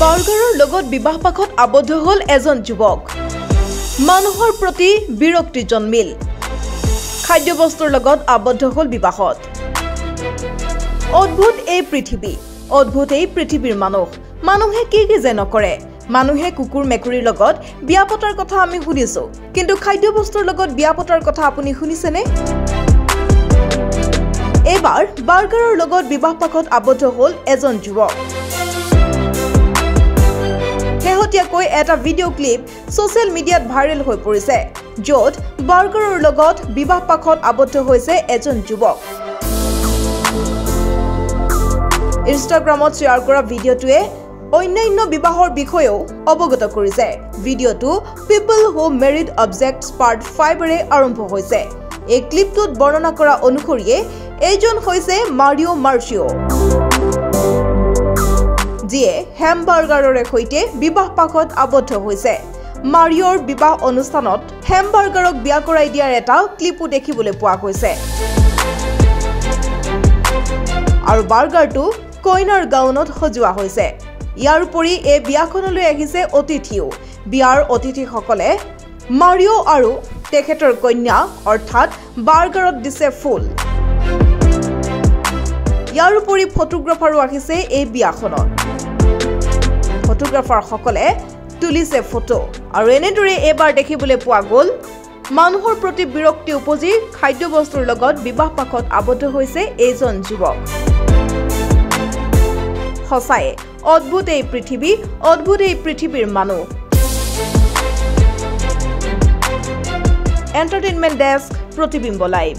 বাৰ্গাৰৰ লগত বিবাহ পাশত আবদ্ধ হল এজন যুৱক মানুহৰ প্ৰতি বিৰক্তি জন্মিল খাদ্যবস্তুৰ লগত আবদ্ধ হল বিবাহত অদ্ভুত এই পৃথিৱী অদ্ভুত এই পৃথিৱীৰ মানুহে কি যে নকৰে মানুহে কুকুৰ মেকুৰীৰ লগত বিয়া পতাৰ কথা আমি শুনিছো কিন্তু খাদ্যবস্তুৰ লগত বিয়া পতাৰ কথা আপুনি শুনিছেনে এবাৰ বাৰ্গাৰৰ লগত বিবাহ পাশত আবদ্ধ হল এজন যুৱক শেহতীয়াকৈ এটা ভিডিঅ' ক্লিপ সোশ্যাল মিডিয়াত ভাইৰেল হৈ পৰিছে য'ত বাৰ্গাৰৰ লগত বিবাহ পাশত আবদ্ধ হৈছে এজন যুৱক ইনষ্টাগ্ৰামত শ্বেয়াৰ কৰা ভিডিঅ'টোৱে অন্যান্য বিবাহৰ বিষয়েও অৱগত কৰিছে ভিডিঅ'টো people who married objects part 5 ৰে আৰম্ভ হৈছে এই ক্লিপটোত বৰ্ণনা কৰা অনুসৰিয়ে এইজন হৈছে মাৰিও মাৰ্চিও যিয়ে হেমবাৰ্গাৰৰে সৈতে বিবাহ পাশত আবদ্ধ হৈছে মাৰিওৰ বিবাহ অনুষ্ঠানত হেমবাৰ্গাৰক বিয়া কৰাই দিয়াৰ এটা ক্লিপো দেখিবলৈ পোৱা গৈছে আৰু বাৰ্গাৰটো কইনাৰ গাউনত সজোৱা হৈছে ইয়াৰ উপৰি এই বিয়াখনলৈ আহিছে অতিথিও বিয়াৰ অতিথিসকলে মাৰিও আৰু তেখেতৰ কন্যা অৰ্থাৎ বাৰ্গাৰত দিছে ফুল ইয়াৰ উপৰি ফটোগ্ৰাফাৰো আহিছে এই বিয়াখনত ফটোগ্ৰাফাৰসকলে তুলিছে ফটো আৰু এনেদৰে এবাৰ দেখিবলৈ পোৱা গ'ল মানুহৰ প্ৰতি বিৰক্তি উপজি খাদ্যবস্তুৰ লগত বিবাহ পাশত আবদ্ধ হৈছে এইজন যুৱক সঁচাই অদ্ভুত এই পৃথিৱী অদ্ভুত এই পৃথিৱীৰ মানুহ এন্টাৰটেইনমেন্ট ডেস্ক প্ৰতিবিম্ব লাইভ